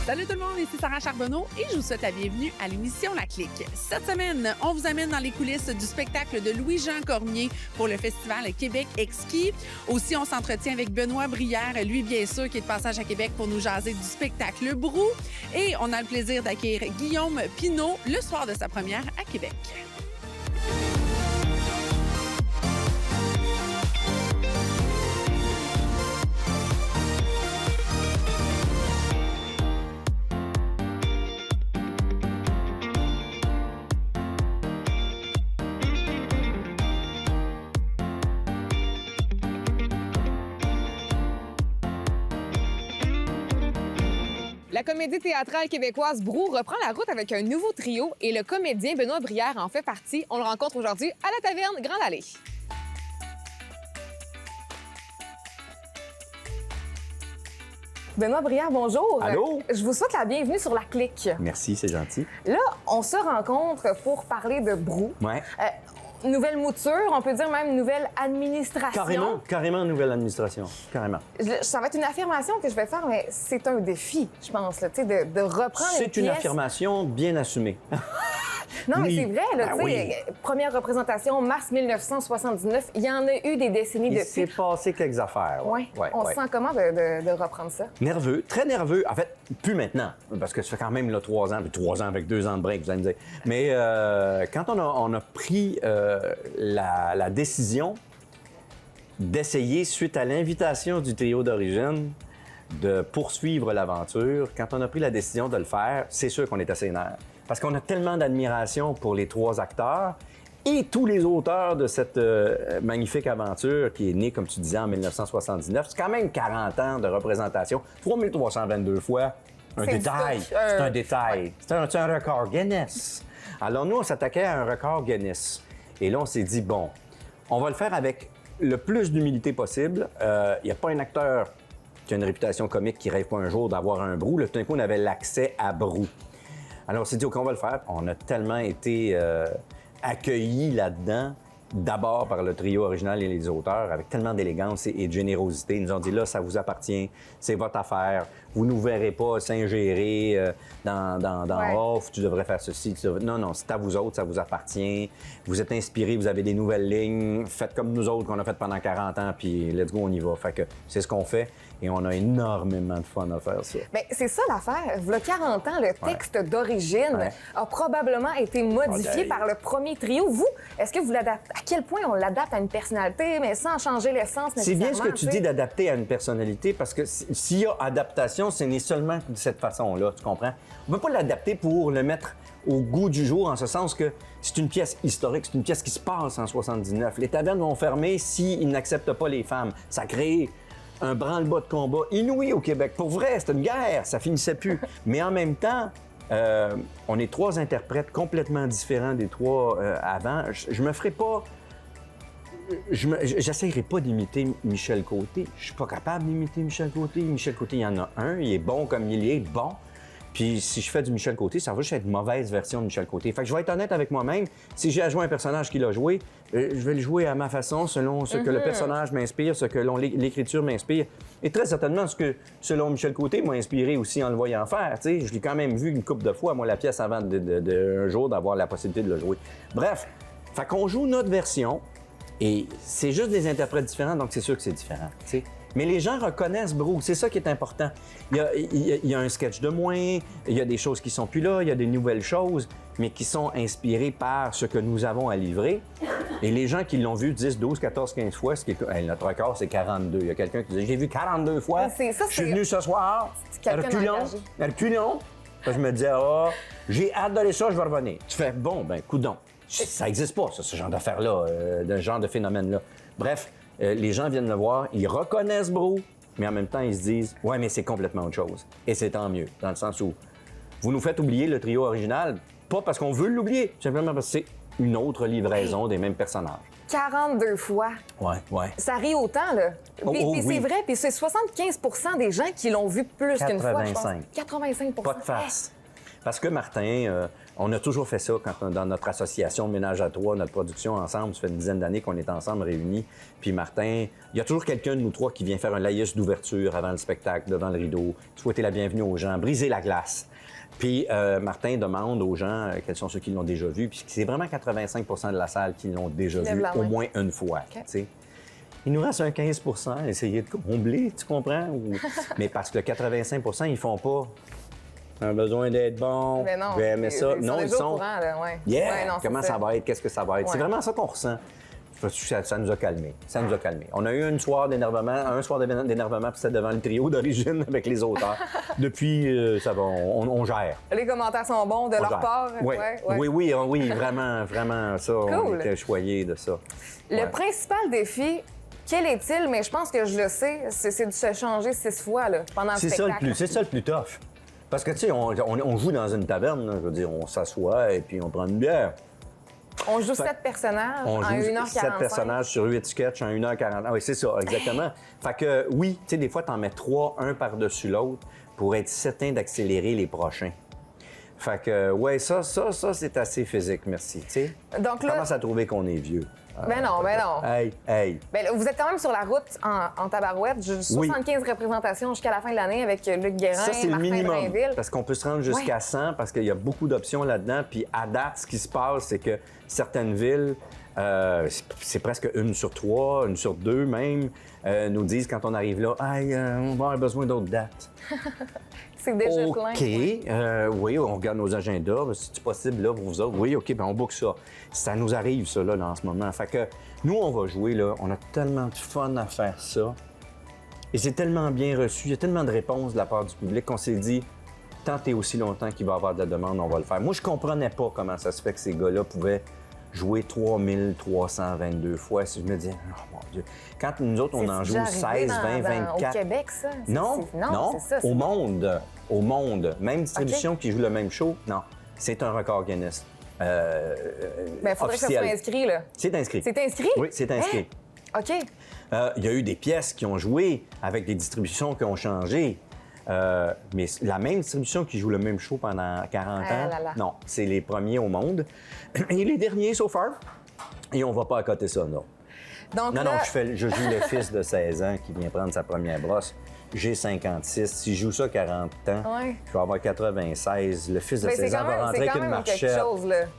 Salut tout le monde, ici Sarah Charbonneau et je vous souhaite la bienvenue à l'émission La Clique. Cette semaine, on vous amène dans les coulisses du spectacle de Louis-Jean Cormier pour le festival Québec Exquis. Aussi, on s'entretient avec Benoît Brière, lui bien sûr qui est de passage à Québec pour nous jaser du spectacle Brou. Et on a le plaisir d'accueillir Guillaume Pinault le soir de sa première à Québec. La comédie théâtrale québécoise Brou reprend la route avec un nouveau trio et le comédien Benoît Brière en fait partie. On le rencontre aujourd'hui à la taverne Grande Allée. Benoît Brière, bonjour. Allô? Je vous souhaite la bienvenue sur La Clique. Merci, c'est gentil. Là, on se rencontre pour parler de Brou. Ouais. Nouvelle mouture, on peut dire même nouvelle administration. Carrément nouvelle administration. Carrément. Ça va être une affirmation que je vais faire, mais c'est un défi, je pense, là, de reprendre une C'est une pièce. affirmation bien assumée. Non, mais Oui. c'est vrai, là, Ben tu sais, première représentation, mars 1979, il y en a eu des décennies Il s'est depuis. passé quelques affaires. Ouais. On se sent comment de reprendre ça? Nerveux, très nerveux. En fait, plus maintenant, parce que ça fait quand même là, 3 ans, puis 3 ans avec 2 ans de break, vous allez me dire. Mais quand on a pris la décision d'essayer, suite à l'invitation du trio d'origine, de poursuivre l'aventure, quand on a pris la décision de le faire, c'est sûr qu'on est assez nerveux. Parce qu'on a tellement d'admiration pour les 3 acteurs et tous les auteurs de cette magnifique aventure qui est née, comme tu disais, en 1979. C'est quand même 40 ans de représentation. 3322 fois. Un C'est détail. du stock. C'est un détail. C'est un record Guinness. Alors nous, on s'attaquait à un record Guinness. Et là, on s'est dit, bon, on va le faire avec le plus d'humilité possible. Il n'y a pas un acteur qui a une réputation comique qui rêve pas un jour d'avoir un Brou. Là, tout d'un coup, on avait l'accès à Brou. Alors, on s'est dit, OK, on va le faire. On a tellement été accueillis là-dedans, d'abord par le trio original et les auteurs, avec tellement d'élégance et de générosité. Ils nous ont dit, là, ça vous appartient, c'est votre affaire. Vous ne nous verrez pas s'ingérer dans oh, tu devrais faire ceci. Non, c'est à vous autres, ça vous appartient. Vous êtes inspirés, vous avez des nouvelles lignes. Faites comme nous autres qu'on a fait pendant 40 ans, puis let's go, on y va. Fait que c'est ce qu'on fait. Et on a énormément de fun à faire ça. Bien, c'est ça l'affaire. Il y a 40 ans, le texte d'origine a probablement été modifié par le premier trio. Vous, est-ce que vous l'adaptez? À quel point on l'adapte à une personnalité, mais sans changer l'essence C'est nécessairement? bien ce que tu dis d'adapter à une personnalité, parce que s'il y a adaptation, ce n'est seulement de cette façon-là, tu comprends? On ne peut pas l'adapter pour le mettre au goût du jour, en ce sens que c'est une pièce historique, c'est une pièce qui se passe en 79. Les tavernes vont fermer s'ils n'acceptent pas les femmes. Ça crée un branle-bas de combat inouï au Québec. Pour vrai, c'était une guerre, ça finissait plus. Mais en même temps, on est 3 interprètes complètement différents des 3 avant. Je me ferai pas... J'essaierai pas d'imiter Michel Côté. Je suis pas capable d'imiter Michel Côté. Michel Côté, il y en a un, il est bon comme il est bon. Puis si je fais du Michel Côté, ça va juste être une mauvaise version de Michel Côté. Fait que je vais être honnête avec moi-même. Si j'ai à jouer un personnage qu'il a joué, je vais le jouer à ma façon, selon ce que le personnage m'inspire, ce que l'écriture m'inspire. Et très certainement, ce que, selon Michel Côté, m'a inspiré aussi en le voyant faire. T'sais, je l'ai quand même vu une couple de fois, moi, la pièce, avant un jour d'avoir la possibilité de le jouer. Bref, fait qu'on joue notre version. Et c'est juste des interprètes différents, donc c'est sûr que c'est différent. T'sais. Mais les gens reconnaissent Brou, c'est ça qui est important. Il y a un sketch de moins, il y a des choses qui sont plus là, il y a des nouvelles choses, mais qui sont inspirées par ce que nous avons à livrer. Et les gens qui l'ont vu 10, 12, 14, 15 fois, notre record, c'est 42. Il y a quelqu'un qui dit « J'ai vu 42 fois, je suis venu ce soir, reculons. » Je me disais « Ah, j'ai hâte d'aller ça, je vais revenir. » Tu fais « Bon, ben, coudonc. » Ça n'existe pas, ça, ce genre d'affaires-là, de genre de phénomène-là. Bref, les gens viennent le voir, ils reconnaissent Brou, mais en même temps, ils se disent « Ouais, mais c'est complètement autre chose. » Et c'est tant mieux, dans le sens où vous nous faites oublier le trio original, pas parce qu'on veut l'oublier, simplement parce que c'est une autre livraison des mêmes personnages. 42 fois. Ouais. Ça rit autant, là. Puis oui. c'est vrai, puis c'est 75 des gens qui l'ont vu plus qu'une fois, je pense. 85. 85 Pas de farce. Parce que Martin, on a toujours fait ça dans notre association Ménage à trois, notre production ensemble. Ça fait une dizaine d'années qu'on est ensemble réunis. Puis Martin, il y a toujours quelqu'un de nous trois qui vient faire un laïus d'ouverture avant le spectacle, devant le rideau, souhaiter la bienvenue aux gens, briser la glace. Puis Martin demande aux gens quels sont ceux qui l'ont déjà vu. Puis c'est vraiment 85 de la salle qui l'ont déjà vu au moins une fois. Okay. Il nous reste un 15 à essayer de combler, tu comprends? Mais parce que le 85 ils font pas. Un besoin d'être bon. Mais non. J'ai aimé ça. Non, ils sont. Courant, là, ouais. Yeah! Ouais, non, comment ça va être? Qu'est-ce que ça va être? Ouais. C'est vraiment ça qu'on ressent. Ça nous a calmés. Ça nous a calmés. On a eu un soir d'énervement, puis c'était devant le trio d'origine avec les auteurs. Depuis, ça va, on gère. Les commentaires sont bons de leur part. Oui. Oui, vraiment, ça. Cool. On était choyés de ça. Le principal défi, quel est-il? Mais je pense que je le sais, c'est de se changer 6 fois là, pendant le spectacle. C'est ça le plus tough. Parce que, tu sais, on joue dans une taverne, là, je veux dire, on s'assoit et puis on prend une bière. On joue 7 personnages en 1h45. 7 personnages sur 8 sketchs en 1h40. Ah oui, c'est ça, exactement. Fait que, oui, tu sais, des fois, t'en mets 3, un par-dessus l'autre, pour être certain d'accélérer les prochains. Fait que, ouais, ça, c'est assez physique, merci, tu sais. Donc là... Commence à trouver qu'on est vieux. Ben non. Hey. Ben là, vous êtes quand même sur la route en tabarouette. 75 représentations jusqu'à la fin de l'année avec Luc Guérin, ça, c'est Martin le minimum, Drainville. parce qu'on peut se rendre jusqu'à 100, parce qu'il y a beaucoup d'options là-dedans. Puis à date, ce qui se passe, c'est que certaines villes, c'est presque 1 sur 3, 1 sur 2 même, nous disent quand on arrive là, hey, on va avoir besoin d'autres dates. C'est déjà plein. OK. Oui, on regarde nos agendas. C'est possible, là, pour vous autres? Oui, OK, bien, on book ça. Ça nous arrive, ça, là, en ce moment. Fait que nous, on va jouer, là. On a tellement de fun à faire ça. Et c'est tellement bien reçu. Il y a tellement de réponses de la part du public qu'on s'est dit, tant et aussi longtemps qu'il va y avoir de la demande, on va le faire. Moi, je comprenais pas comment ça se fait que ces gars-là pouvaient jouer 3322 fois. Si je me disais, oh mon Dieu. Quand nous autres, on en joue 16, 20, 24. Au Québec, ça? Non, c'est ça, au monde. Au monde. Même distribution qui joue le même show, non. C'est un record Guinness. Mais il faudrait que ça soit inscrit, là. C'est inscrit. C'est inscrit? Oui, c'est inscrit. Hein? OK. Il y a eu des pièces qui ont joué avec des distributions qui ont changé. Mais la même distribution qui joue le même show pendant 40 ans, non, c'est les premiers au monde. Et les derniers, so far. Et on va pas accoter ça, non. Donc non, là... je joue le fils de 16 ans qui vient prendre sa première brosse. J'ai 56. Si je joue ça 40 ans, je vais avoir 96. Le fils de 16 ans va rentrer qu'une marchette.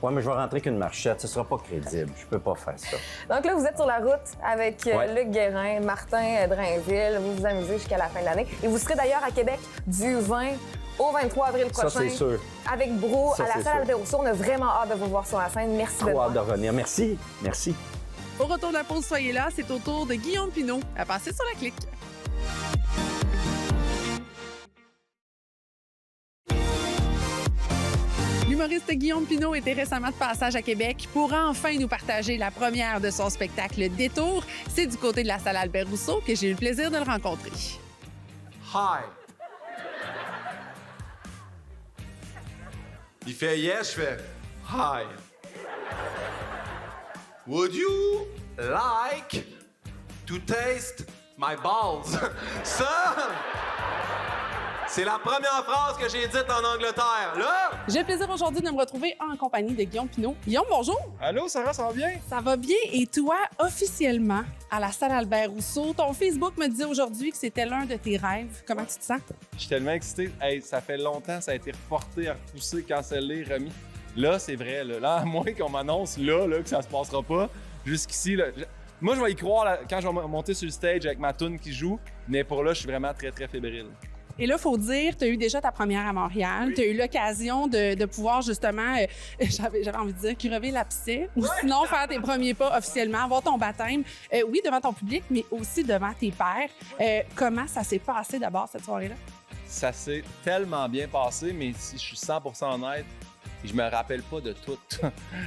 Oui, mais je vais rentrer qu'une marchette. Ce sera pas crédible. Je peux pas faire ça. Donc là, vous êtes sur la route avec Luc Guérin, Martin Drainville. Vous vous amusez jusqu'à la fin de l'année. Et vous serez d'ailleurs à Québec du 20 au 23 avril prochain. Ça, c'est sûr. Avec Brou à la salle Albert Rousseau. On a vraiment hâte de vous voir sur la scène. Merci de hâte de revenir. Merci. Au retour de la pause, soyez là. C'est au tour de Guillaume Pinault à passer sur la clique. L'humoriste Guillaume Pinault était récemment de passage à Québec pour enfin nous partager la première de son spectacle Détour. C'est du côté de la salle Albert Rousseau que j'ai eu le plaisir de le rencontrer. Hi. Il fait yes, je fais hi. Would you like to taste my balls? Ça, c'est la première phrase que j'ai dite en Angleterre. Là! J'ai le plaisir aujourd'hui de me retrouver en compagnie de Guillaume Pinault. Guillaume, bonjour! Allô, Sarah, ça va bien? Ça va bien. Et toi, officiellement, à la salle Albert Rousseau, ton Facebook me disait aujourd'hui que c'était l'un de tes rêves. Comment tu te sens? Je suis tellement excité. Hey, ça fait longtemps, ça a été reporté, repoussé, cancellé, remis. Là, c'est vrai. Là, à moins qu'on m'annonce là, que ça se passera pas, jusqu'ici, là, moi, je vais y croire là, quand je vais monter sur le stage avec ma toune qui joue, mais pour là, je suis vraiment très, très fébrile. Et là, il faut dire, tu as eu déjà ta première à Montréal. Oui. Tu as eu l'occasion de pouvoir justement, j'avais envie de dire, crever l'abcès ou sinon faire tes premiers pas officiellement, avoir ton baptême, oui, devant ton public, mais aussi devant tes pairs. Comment ça s'est passé d'abord, cette soirée-là? Ça s'est tellement bien passé, mais si je suis 100% honnête, je me rappelle pas de tout.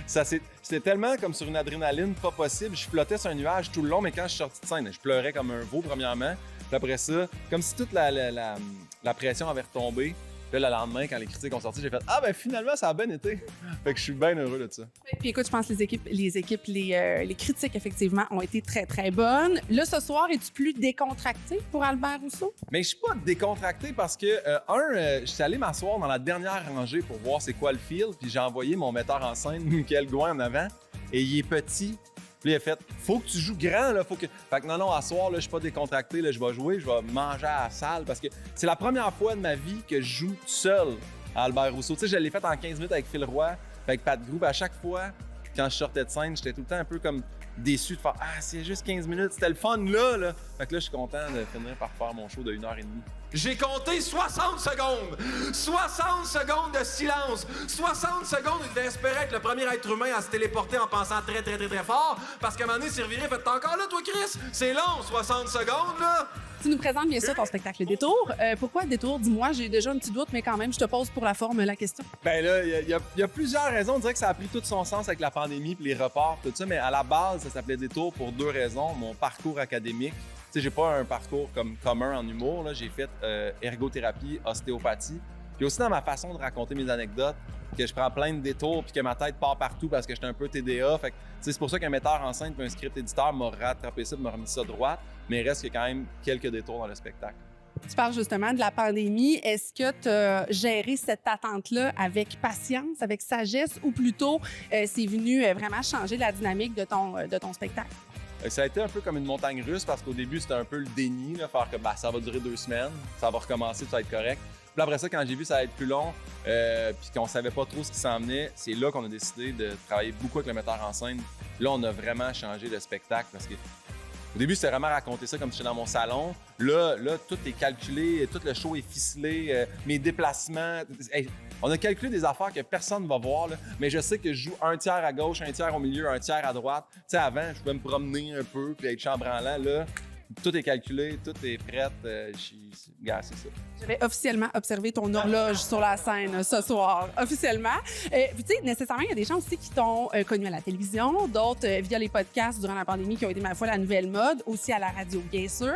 C'était tellement comme sur une adrénaline pas possible. Je flottais sur un nuage tout le long, mais quand je suis sorti de scène, je pleurais comme un veau, premièrement. Puis après ça, comme si toute la pression avait retombé. Puis là, le lendemain, quand les critiques ont sorti, j'ai fait « Ah, ben finalement, ça a bien été! » Fait que je suis bien heureux de ça. Puis écoute, je pense que les critiques, effectivement, ont été très, très bonnes. Là, ce soir, es-tu plus décontracté pour Albert Rousseau? Mais je suis pas décontracté parce que, je suis allé m'asseoir dans la dernière rangée pour voir c'est quoi le feel, puis j'ai envoyé mon metteur en scène, Michael Gouin, en avant, et il est petit. Puis il a fait « Faut que tu joues grand, là, faut que... » Fait que non, à soir, là, je suis pas décontracté, là, je vais jouer, je vais manger à la salle, parce que c'est la première fois de ma vie que je joue tout seul à Albert Rousseau. Tu sais, je l'ai fait en 15 minutes avec Phil Roy, avec Pat Group. À chaque fois, quand je sortais de scène, j'étais tout le temps un peu comme déçu de faire « Ah, c'est juste 15 minutes, c'était le fun, là! » Fait que là, je suis content de finir par faire mon show de 1h30. J'ai compté 60 secondes! 60 secondes de silence! 60 secondes, il devait espérer être le premier être humain à se téléporter en pensant très, très, très, très fort. Parce qu'à un moment donné, c'est reviré, fait « T'es encore là, toi, Chris? C'est long, 60 secondes, là! » Tu nous présentes bien sûr ton spectacle Détour. Pourquoi Détour? Dis-moi, j'ai déjà un petit doute, mais quand même, je te pose pour la forme la question. Ben là, il y a plusieurs raisons. On dirait que ça a pris tout son sens avec la pandémie puis les reports, tout ça. Mais à la base, ça s'appelait Détour pour 2 raisons. Mon parcours académique. Tu sais, j'ai pas un parcours comme commun en humour. Là. J'ai fait ergothérapie, ostéopathie. Puis aussi dans ma façon de raconter mes anecdotes, que je prends plein de détours puis que ma tête part partout parce que j'étais un peu TDA. Fait que, c'est pour ça qu'un metteur en scène puis un script éditeur m'a rattrapé ça, m'a remis ça droit. Mais il reste qu'il y a quand même quelques détours dans le spectacle. Tu parles justement de la pandémie. Est-ce que tu as géré cette attente-là avec patience, avec sagesse, ou plutôt c'est venu vraiment changer la dynamique de ton spectacle? Ça a été un peu comme une montagne russe parce qu'au début, c'était un peu le déni, là, faire que ça va durer 2 semaines, ça va recommencer, ça va être correct. Puis après ça, quand j'ai vu ça allait être plus long, puis qu'on savait pas trop ce qui s'en venait, c'est là qu'on a décidé de travailler beaucoup avec le metteur en scène. Là, on a vraiment changé le spectacle parce que au début, c'était vraiment raconter ça comme si j'étais dans mon salon. Là, tout est calculé, tout le show est ficelé, mes déplacements. Hey, on a calculé des affaires que personne ne va voir, là, mais je sais que je joue un tiers à gauche, un tiers au milieu, un tiers à droite. Tu sais, avant, je pouvais me promener un peu puis être chambranlant. Là, tout est calculé, tout est prêt. Gars, c'est ça. Je vais officiellement observer ton horloge sur la scène ce soir, officiellement. Puis tu sais, nécessairement, il y a des gens aussi qui t'ont connu à la télévision, d'autres via les podcasts durant la pandémie qui ont été, ma foi, la nouvelle mode, aussi à la radio, bien sûr.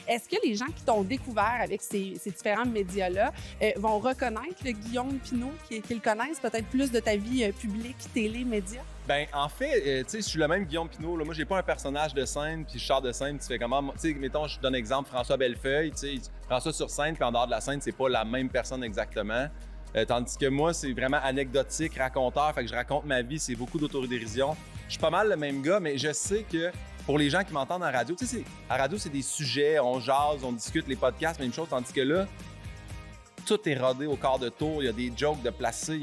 Est-ce que les gens qui t'ont découvert avec ces différents médias-là vont reconnaître le Guillaume Pinault, qu'ils le connaissent peut-être plus de ta vie publique, télé, médias? Ben en fait, tu sais, je suis le même Guillaume Pinault. Là. Moi, j'ai pas un personnage de scène, puis je sors de scène, tu fais comment? Tu sais, mettons, je donne exemple François Bellefeuille, tu sais, François sur scène, puis en dehors de la scène, c'est pas la même personne exactement. Tandis que moi, c'est vraiment anecdotique, raconteur, fait que je raconte ma vie, c'est beaucoup d'autodérision. Je suis pas mal le même gars, mais je sais que pour les gens qui m'entendent en radio, tu sais, à la radio, c'est des sujets, on jase, on discute, les podcasts, même chose, tandis que là, tout est rodé au quart de tour, il y a des jokes de placer,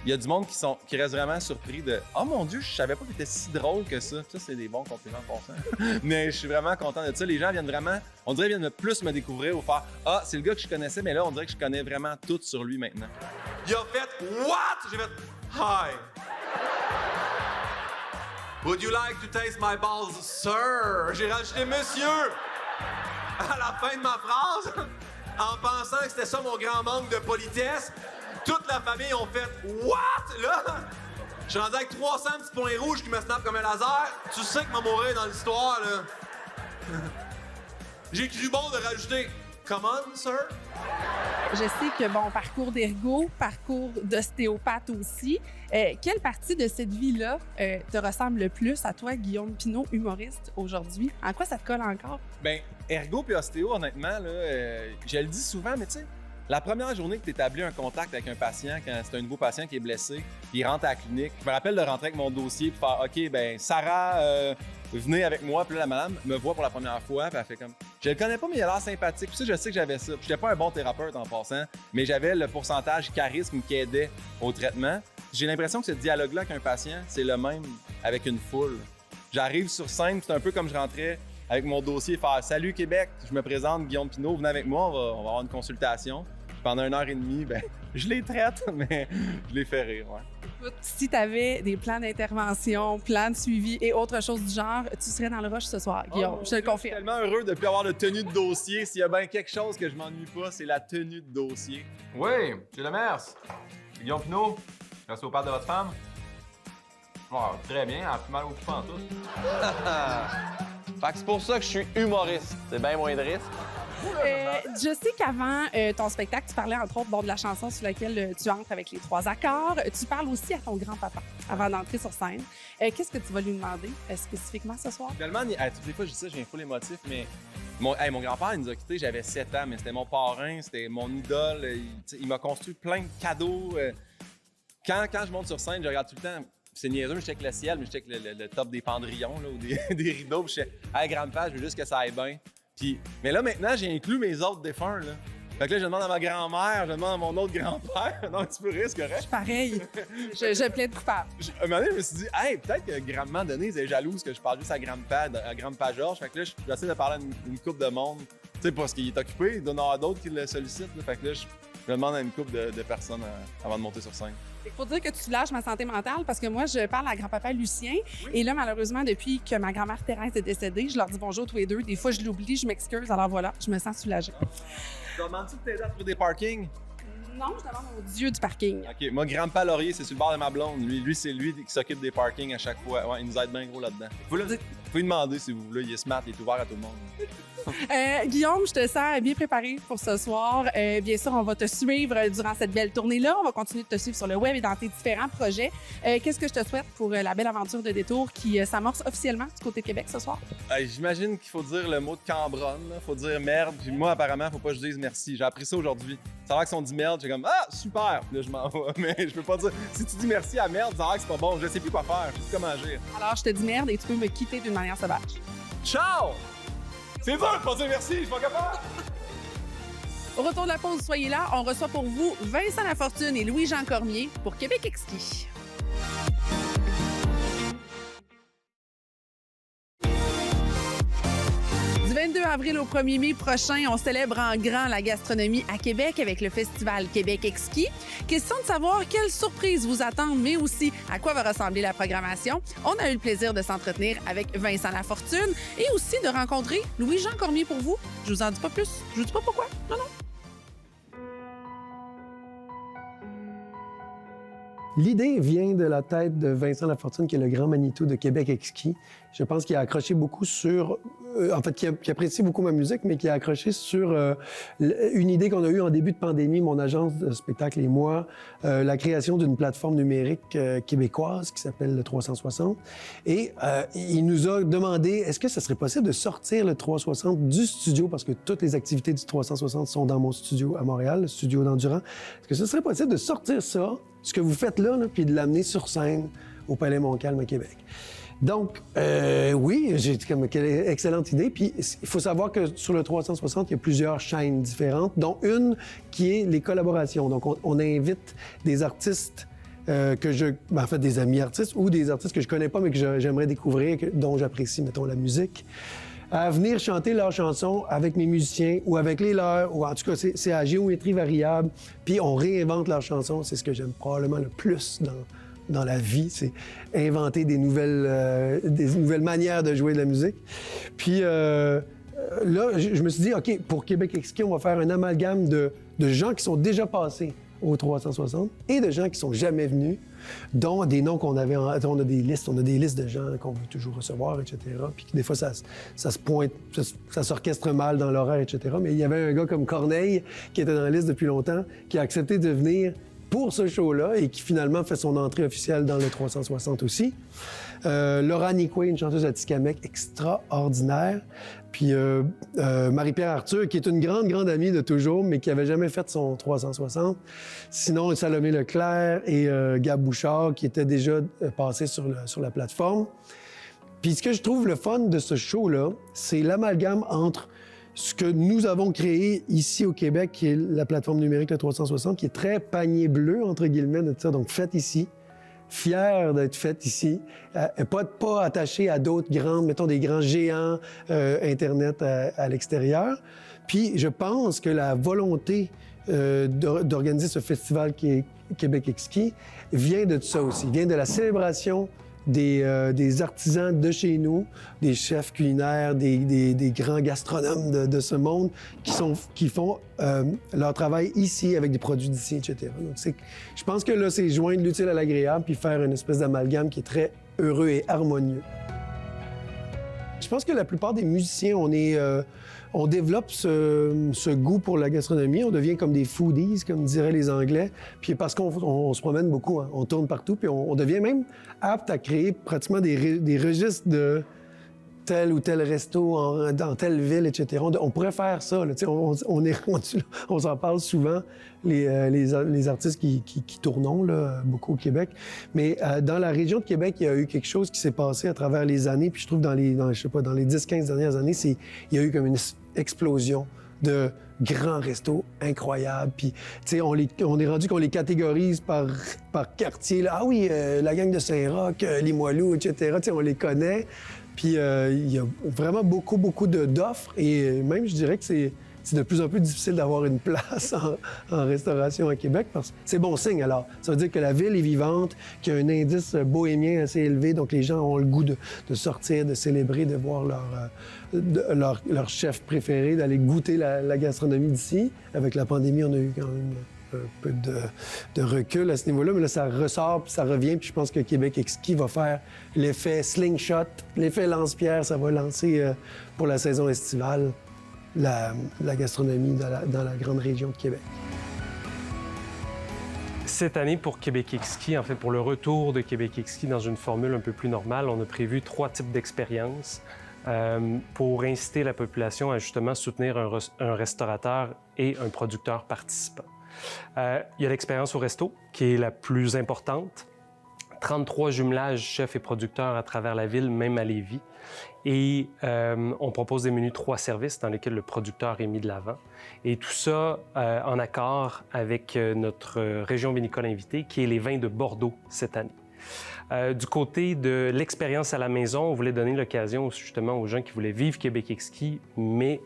il y a du monde qui reste vraiment surpris de « Oh mon Dieu, je savais pas que t'étais si drôle que ça. » Ça, c'est des bons compliments pour ça. Mais je suis vraiment content de ça. Les gens viennent vraiment, on dirait, viennent plus me découvrir ou faire « Ah, c'est le gars que je connaissais, mais là, on dirait que je connais vraiment tout sur lui maintenant. » Il a fait « What? » J'ai fait « Hi. Would you like to taste my balls, sir? » J'ai rajouté « Monsieur » à la fin de ma phrase en pensant que c'était ça mon grand manque de politesse. Toute la famille ont fait « What? » Là, je suis rendu avec 300 petits points rouges qui me snappent comme un laser. Tu sais que m'a mourir dans l'histoire, là. J'ai cru bon de rajouter « Come on, sir? » Je sais que, bon, parcours d'ergo, parcours d'ostéopathe aussi. Quelle partie de cette vie-là te ressemble le plus à toi, Guillaume Pinault, humoriste, aujourd'hui? En quoi ça te colle encore? Ben, ergo puis ostéo, honnêtement, là, je le dis souvent, mais tu sais, la première journée que tu établis un contact avec un patient, quand c'est un nouveau patient qui est blessé, puis il rentre à la clinique, je me rappelle de rentrer avec mon dossier puis faire « OK, ben Sarah, venez avec moi. » Puis là, la madame me voit pour la première fois, puis elle fait comme « Je le connais pas, mais il a l'air sympathique. » Puis ça, je sais que j'avais ça. Puis j'étais pas un bon thérapeute en passant, mais j'avais le pourcentage charisme qui aidait au traitement. J'ai l'impression que ce dialogue-là avec un patient, c'est le même avec une foule. J'arrive sur scène, c'est un peu comme je rentrais avec mon dossier faire « Salut Québec, je me présente, Guillaume Pinault, venez avec moi, on va avoir une consultation. » Pendant 1h30, ben, je les traite, mais je les fais rire, ouais. Écoute, si tu avais des plans d'intervention, plans de suivi et autre chose du genre, tu serais dans le rush ce soir, Guillaume, je te le confirme. Je suis tellement heureux de ne plus avoir de tenue de dossier. S'il y a bien quelque chose que je m'ennuie pas, c'est la tenue de dossier. Oui, M. Lemers. Guillaume Pinault, l'ostéopathe de votre femme? Oh, très bien, elle a plus mal au cul en tout. Fait que c'est pour ça que je suis humoriste. C'est bien moins de risque. Je sais qu'avant ton spectacle, tu parlais entre autres de la chanson sur laquelle tu entres avec les 3 accords. Tu parles aussi à ton grand-papa avant d'entrer sur scène. Qu'est-ce que tu vas lui demander spécifiquement ce soir? Finalement, toutes les fois que je dis ça, j'ai un full émotif, mais mon grand-père, il nous a quittés, j'avais 7 ans, mais c'était mon parrain, c'était mon idole. Il m'a construit plein de cadeaux. Quand je monte sur scène, je regarde tout le temps. C'est niaiseux, je check le ciel, mais je check le top des pendrillons là, ou des rideaux. Puis je fais « Hey, grand-père, je veux juste que ça aille bien. » Mais là, maintenant, j'ai inclus mes autres défunts. Là. Fait que là, je demande à ma grand-mère, je demande à mon autre grand-père. Non, tu peux rire, c'est correct? Pareil. Je plaide coupable. Un moment donné, je me suis dit, hey, peut-être que grand-maman Denise est jalouse que je parle juste à grand-papa Georges. Fait que là, j'essaie de parler à une couple de monde. Tu sais, parce qu'il est occupé, il doit y en avoir d'autres qui le sollicitent. Là. Fait que là, je demande à une couple de personnes avant de monter sur scène. Il faut dire que tu lâches ma santé mentale parce que moi, je parle à grand-papa Lucien. Oui. Et là, malheureusement, depuis que ma grand-mère Thérèse est décédée, je leur dis bonjour tous les deux. Des fois, je l'oublie, je m'excuse. Alors voilà, je me sens soulagée. Tu demandes-tu de t'aider à trouver des parkings? Non, je demande au dieu du parking. OK. Moi, grand-papa Laurier, c'est sur le bord de ma blonde. Lui, c'est lui qui s'occupe des parkings à chaque fois. Ouais, il nous aide bien gros là-dedans. Faut lui demander si vous voulez. Il est smart, il est ouvert à tout le monde. Guillaume, je te sens bien préparé pour ce soir. Bien sûr, on va te suivre durant cette belle tournée-là. On va continuer de te suivre sur le web et dans tes différents projets. Qu'est-ce que je te souhaite pour la belle aventure de Détour qui s'amorce officiellement du côté de Québec ce soir? J'imagine qu'il faut dire le mot de Cambronne. Il faut dire merde. Puis moi, apparemment, faut pas que je dise merci. J'ai appris ça aujourd'hui. Ça a l'air que si on dit merde, j'ai comme ah, super. Puis là, je m'en vais. Mais je peux pas dire. Si tu dis merci à merde, ça a l'air que c'est pas bon. Je sais plus quoi faire. Je sais plus comment agir. Alors, je te dis merde et tu peux me quitter d'une manière sauvage. Ciao! C'est dur de pas dire merci, je suis pas capable! Au retour de la pause, soyez là. On reçoit pour vous Vincent Lafortune et Louis-Jean Cormier pour Québec Exquis. Du 22 avril au 1er mai prochain, on célèbre en grand la gastronomie à Québec avec le festival Québec Exquis. Question de savoir quelles surprises vous attendent, mais aussi à quoi va ressembler la programmation. On a eu le plaisir de s'entretenir avec Vincent Lafortune et aussi de rencontrer Louis-Jean Cormier pour vous. Je vous en dis pas plus. Je vous dis pas pourquoi. Non. L'idée vient de la tête de Vincent Lafortune, qui est le grand Manitou de Québec Exquis. Je pense qu'il a accroché beaucoup sur... qui apprécie beaucoup ma musique, mais qui a accroché sur une idée qu'on a eue en début de pandémie, mon agence de spectacle et moi, la création d'une plateforme numérique québécoise qui s'appelle le 360. Et il nous a demandé, est-ce que ce serait possible de sortir le 360 du studio, parce que toutes les activités du 360 sont dans mon studio à Montréal, le studio d'Endurant. Est-ce que ce serait possible de sortir ça, ce que vous faites là, puis de l'amener sur scène au Palais Montcalm à Québec? Donc, oui, j'ai comme quelle excellente idée. Puis, il faut savoir que sur le 360, il y a plusieurs chaînes différentes, dont une qui est les collaborations. Donc, on invite des artistes en fait, des amis artistes ou des artistes que je connais pas, mais que j'aimerais découvrir, dont j'apprécie, mettons, la musique, à venir chanter leurs chansons avec mes musiciens ou avec les leurs, ou en tout cas, c'est à géométrie variable, puis on réinvente leurs chansons. C'est ce que j'aime probablement le plus dans la vie, c'est inventer des nouvelles manières de jouer de la musique. Puis là, je me suis dit, OK, pour Québec Exquis, on va faire un amalgame de gens qui sont déjà passés au 360 et de gens qui sont jamais venus, dont des noms qu'on avait, on a des listes de gens qu'on veut toujours recevoir, etc. Puis des fois, ça se pointe, ça s'orchestre mal dans l'horaire, etc. Mais il y avait un gars comme Corneille qui était dans la liste depuis longtemps, qui a accepté de venir pour ce show-là et qui finalement fait son entrée officielle dans le 360 aussi. Laura Nicoué, une chanteuse atikamekw extraordinaire. Puis Marie-Pierre Arthur, qui est une grande amie de toujours, mais qui avait jamais fait son 360. Sinon, Salomé Leclerc et Gab Bouchard, qui étaient déjà passés sur la plateforme. Puis ce que je trouve le fun de ce show-là, c'est l'amalgame entre ce que nous avons créé ici au Québec, qui est la plateforme numérique le 360, qui est très panier bleu, entre guillemets, de ça, donc faite ici, fière d'être faite ici, pas attachée à d'autres grands, mettons des grands géants Internet à l'extérieur. Puis je pense que la volonté d'organiser ce festival qui est Québec Exquis vient de ça aussi, vient de la célébration des artisans de chez nous, des chefs culinaires, des grands gastronomes de ce monde qui font leur travail ici avec des produits d'ici, etc. Donc, je pense que là, c'est joindre l'utile à l'agréable puis faire une espèce d'amalgame qui est très heureux et harmonieux. Je pense que la plupart des musiciens, on on développe ce goût pour la gastronomie. On devient comme des foodies, comme diraient les Anglais. Puis parce qu'on se promène beaucoup, hein. On tourne partout, puis on devient même apte à créer pratiquement des registres de tel ou tel resto dans telle ville, etc. On pourrait faire ça. Là, on est rendu là. On s'en parle souvent, les artistes qui tournent là, beaucoup au Québec. Mais dans la région de Québec, il y a eu quelque chose qui s'est passé à travers les années. Puis je trouve dans les 10-15 dernières années, il y a eu comme une explosion de grands restos incroyables. Puis, tu sais, on est rendu qu'on les catégorise par quartier. Là. Ah oui, la gang de Saint-Roch, Limoilou, etc. Tu sais, on les connaît. Puis il y a vraiment beaucoup d'offres et même, je dirais que c'est de plus en plus difficile d'avoir une place en restauration à Québec parce que c'est bon signe alors. Ça veut dire que la ville est vivante, qu'il y a un indice bohémien assez élevé, donc les gens ont le goût de sortir, de célébrer, de voir leur chef préféré, d'aller goûter la gastronomie d'ici. Avec la pandémie, on a eu quand même un peu de recul à ce niveau-là, mais là, ça ressort, puis ça revient, puis je pense que Québec Exquis va faire l'effet slingshot, l'effet lance-pierre, ça va lancer pour la saison estivale la gastronomie dans la grande région de Québec. Cette année, pour Québec Exquis, en fait, pour le retour de Québec Exquis dans une formule un peu plus normale, on a prévu 3 types d'expériences pour inciter la population à justement soutenir un restaurateur et un producteur participant. Il y a l'expérience au resto, qui est la plus importante. 33 jumelages chefs et producteurs à travers la ville, même à Lévis. Et on propose des menus 3 services dans lesquels le producteur est mis de l'avant. Et tout ça en accord avec notre région vinicole invitée, qui est les vins de Bordeaux cette année. Du côté de l'expérience à la maison, on voulait donner l'occasion justement aux gens qui voulaient vivre Québec Exquis, mais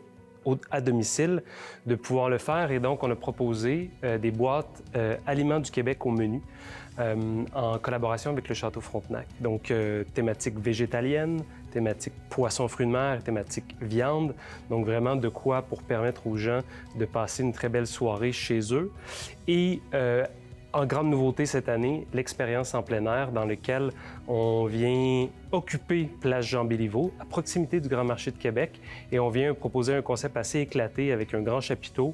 à domicile, de pouvoir le faire. Et donc, on a proposé des boîtes Aliments du Québec au menu en collaboration avec le Château Frontenac. Donc, thématique végétalienne, thématique poisson, fruits de mer, thématique viande. Donc, vraiment de quoi pour permettre aux gens de passer une très belle soirée chez eux. Et en grande nouveauté cette année, l'expérience en plein air dans laquelle on vient occuper Place Jean-Béliveau, à proximité du Grand Marché de Québec, et on vient proposer un concept assez éclaté avec un grand chapiteau,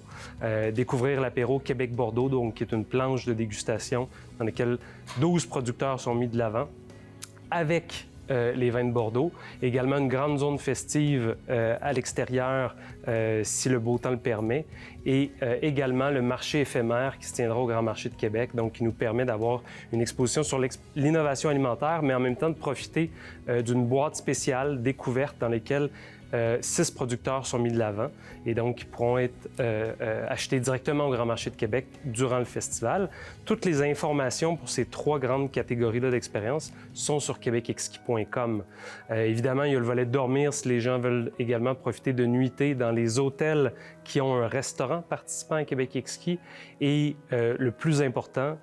découvrir l'apéro Québec-Bordeaux, donc qui est une planche de dégustation dans laquelle 12 producteurs sont mis de l'avant, avec les vins de Bordeaux. Également une grande zone festive à l'extérieur, si le beau temps le permet. Et également le marché éphémère qui se tiendra au Grand Marché de Québec, donc qui nous permet d'avoir une exposition sur l'innovation alimentaire, mais en même temps de profiter d'une boîte spéciale découverte dans laquelle 6 producteurs sont mis de l'avant et donc ils pourront être achetés directement au Grand Marché de Québec durant le festival. Toutes les informations pour ces 3 grandes catégories-là d'expérience sont sur québecexquis.com. Évidemment, il y a le volet dormir si les gens veulent également profiter de nuitées dans les hôtels qui ont un restaurant participant à Québec Exquis. Et le plus important,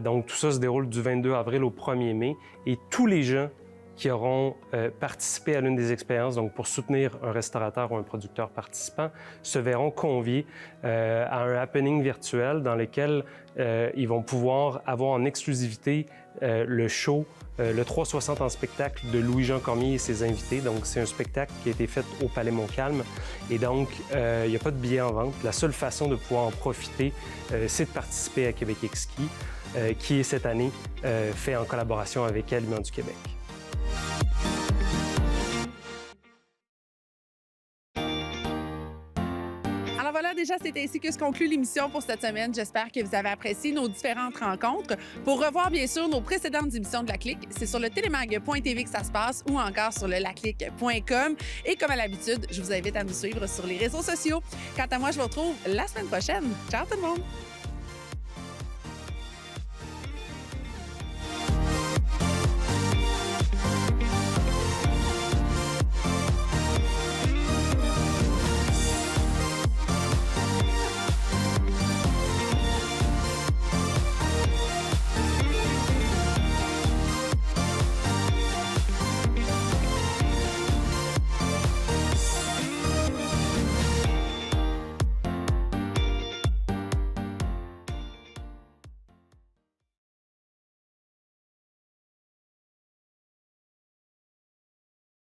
donc tout ça se déroule du 22 avril au 1er mai et tous les gens qui auront participé à l'une des expériences, donc pour soutenir un restaurateur ou un producteur participant, se verront conviés à un happening virtuel dans lequel ils vont pouvoir avoir en exclusivité le show le 360 en spectacle de Louis-Jean Cormier et ses invités. Donc, c'est un spectacle qui a été fait au Palais Montcalm. Et donc, il n'y a pas de billets en vente. La seule façon de pouvoir en profiter, c'est de participer à Québec Exquis, qui est cette année fait en collaboration avec Aliments du Québec. Alors voilà, déjà, c'est ainsi que se conclut l'émission pour cette semaine. J'espère que vous avez apprécié nos différentes rencontres. Pour revoir, bien sûr, nos précédentes émissions de La Clique, c'est sur le télémag.tv que ça se passe ou encore sur le laclique.com. Et comme à l'habitude, je vous invite à nous suivre sur les réseaux sociaux. Quant à moi, je vous retrouve la semaine prochaine. Ciao tout le monde!